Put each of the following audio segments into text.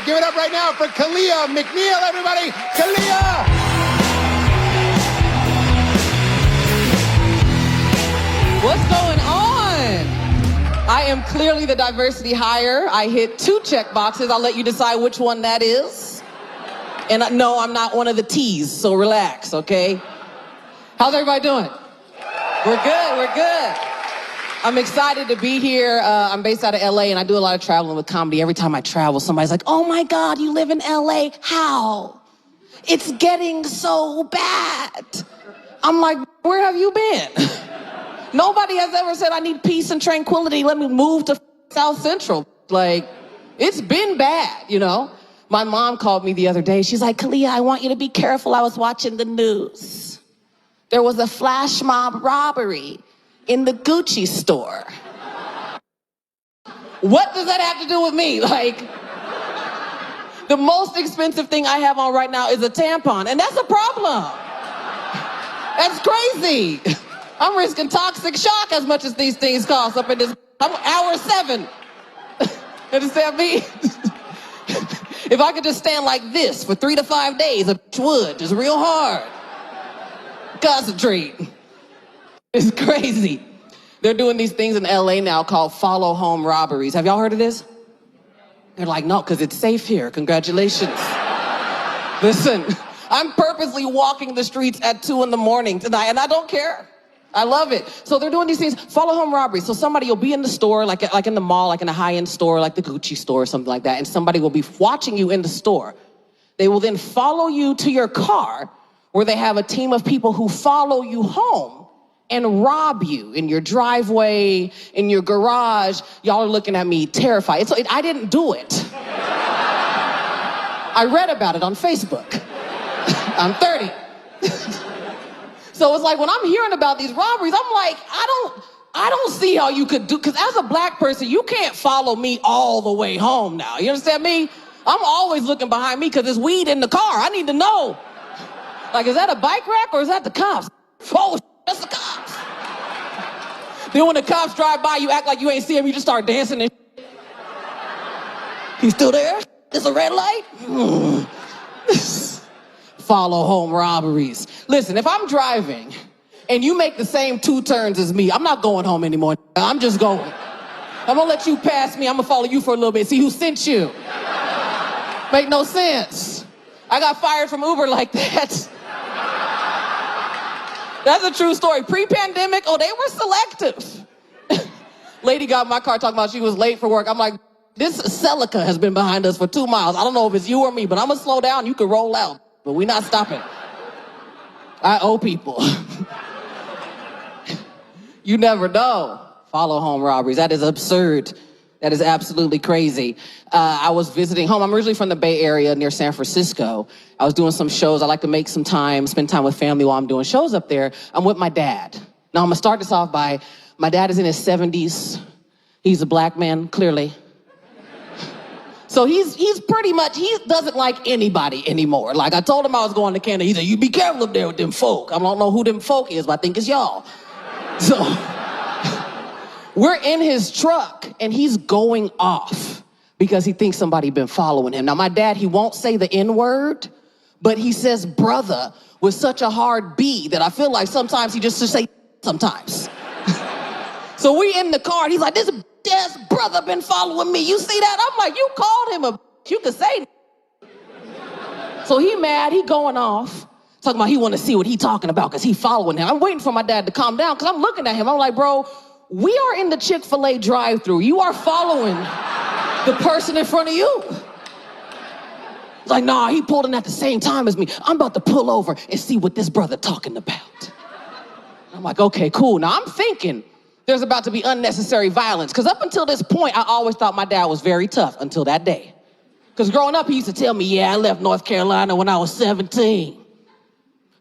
Give it up right now for Kalea, McNeill, everybody. Kalea! What's going on? I am clearly the diversity hire. I hit 2 check boxes. I'll let you decide which one that is. And no, I'm not one of the T's, so relax, okay? How's everybody doing? We're good. I'm excited to be here. I'm based out of LA and I do a lot of traveling with comedy. Every time I travel, somebody's like, oh my God, you live in LA, how? It's getting so bad. I'm like, where have you been? Nobody has ever said I need peace and tranquility. Let me move to South Central. Like, it's been bad, you know? My mom called me the other day. She's like, Kalea, I want you to be careful. I was watching the news. There was a flash mob robbery in the Gucci store. What does that have to do with me? Like, the most expensive thing I have on right now is a tampon, and that's a problem. That's crazy. I'm risking toxic shock as much as these things cost up in this. I'm hour 7. Understand me? If I could just stand like this for 3 to 5 days, a would, just real hard. Concentrate. It's crazy. They're doing these things in LA now called follow home robberies. Have y'all heard of this? They're like, no, because it's safe here. Congratulations. Listen, I'm purposely walking the streets at 2 in the morning tonight, and I don't care. I love it. So they're doing these things, follow home robberies. So somebody will be in the store, like in the mall, like in a high-end store, like the Gucci store or something like that, and somebody will be watching you in the store. They will then follow you to your car, where they have a team of people who follow you home and rob you in your driveway, in your garage. Y'all are looking at me terrified. I didn't do it. I read about it on Facebook. I'm 30. So it's like when I'm hearing about these robberies, I'm like, I don't see how you could do, because as a black person, you can't follow me all the way home now. You understand me? I'm always looking behind me because there's weed in the car. I need to know. Like, is that a bike rack or is that the cops? Oh, that's the cops. Then when the cops drive by, you act like you ain't see him, you just start dancing and he's still there? There's a red light? Follow home robberies. Listen, if I'm driving and you make the same 2 turns as me, I'm not going home anymore. I'm just going. I'm gonna let you pass me. I'm gonna follow you for a little bit. See who sent you. Make no sense. I got fired from Uber like that. That's a true story. Pre-pandemic, oh, they were selective. Lady got in my car talking about she was late for work. I'm like, this Celica has been behind us for 2 miles. I don't know if it's you or me, but I'm gonna slow down. You can roll out, but we're not stopping. I owe people. You never know. Follow home robberies. That is absurd. That is absolutely crazy. I was visiting home. I'm originally from the Bay Area near San Francisco. I was doing some shows. I like to make some time, spend time with family while I'm doing shows up there. I'm with my dad. Now, I'm gonna start this off by, my dad is in his 70s. He's a black man, clearly. So he's pretty much, he doesn't like anybody anymore. Like, I told him I was going to Canada. He said, you be careful up there with them folk. I don't know who them folk is, but I think it's y'all. So we're in his truck and he's going off because he thinks somebody been following him. Now, my dad, he won't say the N-word, but he says brother with such a hard B that I feel like sometimes he just say sometimes. So we in the car and he's like, this ass brother been following me. You see that? I'm like, you called him a, you could say. So he mad, he going off. Talking about he want to see what he talking about because he following him. I'm waiting for my dad to calm down because I'm looking at him. I'm like, bro, we are in the Chick-fil-A drive-thru. You are following the person in front of you. It's like, nah, he pulled in at the same time as me. I'm about to pull over and see what this brother talking about. I'm like, okay, cool. Now I'm thinking there's about to be unnecessary violence because up until this point, I always thought my dad was very tough until that day. Because growing up, he used to tell me, yeah, I left North Carolina when I was 17.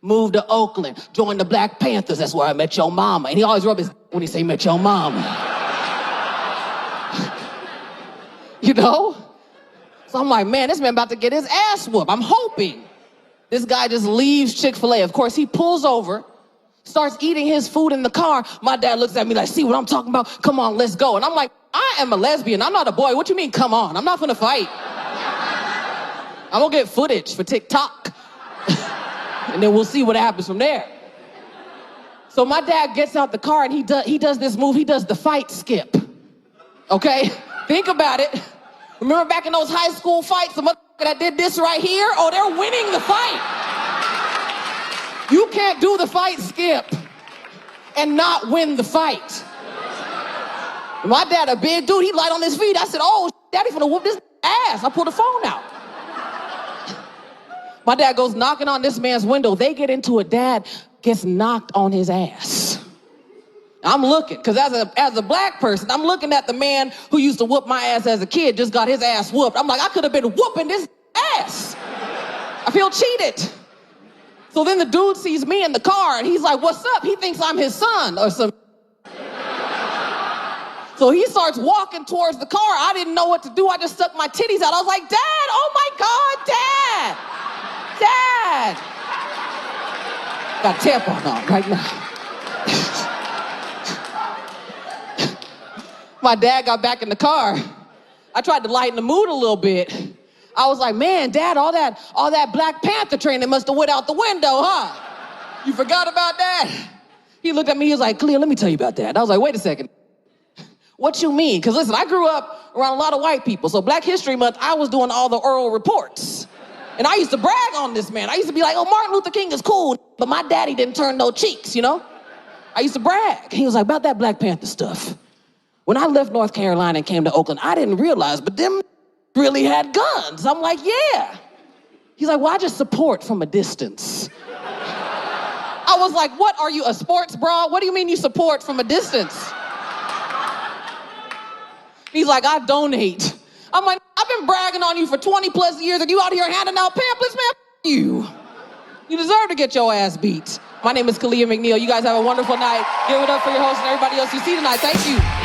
Moved to Oakland, joined the Black Panthers. That's where I met your mama. And he always rub his when he say met your mama. You know? So I'm like, man, this man about to get his ass whooped. I'm hoping this guy just leaves Chick-fil-A. Of course, he pulls over, starts eating his food in the car. My dad looks at me like, see what I'm talking about? Come on, let's go. And I'm like, I am a lesbian. I'm not a boy. What you mean, come on? I'm not gonna fight. I'm gonna get footage for TikTok. And then we'll see what happens from there. So my dad gets out the car and he does this move. He does the fight skip. Okay? Think about it. Remember back in those high school fights, the motherfucker that did this right here? Oh, they're winning the fight. You can't do the fight skip and not win the fight. My dad, a big dude, he light on his feet. I said, oh, daddy finna whoop this ass. I pulled the phone out. My dad goes knocking on this man's window. They get into it. Dad gets knocked on his ass. I'm looking, because as a black person, I'm looking at the man who used to whoop my ass as a kid, just got his ass whooped. I'm like, I could have been whooping this ass. I feel cheated. So then the dude sees me in the car, and he's like, what's up? He thinks I'm his son or something. So he starts walking towards the car. I didn't know what to do. I just stuck my titties out. I was like, Dad, oh my God, Dad. Dad! Got a tampon on right now. My dad got back in the car. I tried to lighten the mood a little bit. I was like, man, Dad, all that Black Panther training must have went out the window, huh? You forgot about that? He looked at me, he was like, Kalea, let me tell you about that. I was like, wait a second. What you mean? Because listen, I grew up around a lot of white people. So Black History Month, I was doing all the oral reports. And I used to brag on this man. I used to be like, oh, Martin Luther King is cool, but my daddy didn't turn no cheeks, you know? I used to brag. He was like, about that Black Panther stuff. When I left North Carolina and came to Oakland, I didn't realize, but them really had guns. I'm like, yeah. He's like, well, I just support from a distance. I was like, what, are you a sports bra? What do you mean you support from a distance? He's like, I donate. I'm like, I've been bragging on you for 20 plus years and you out here handing out pamphlets, man, you. You deserve to get your ass beat. My name is Kalea McNeill. You guys have a wonderful night. Give it up for your host and everybody else you see tonight. Thank you.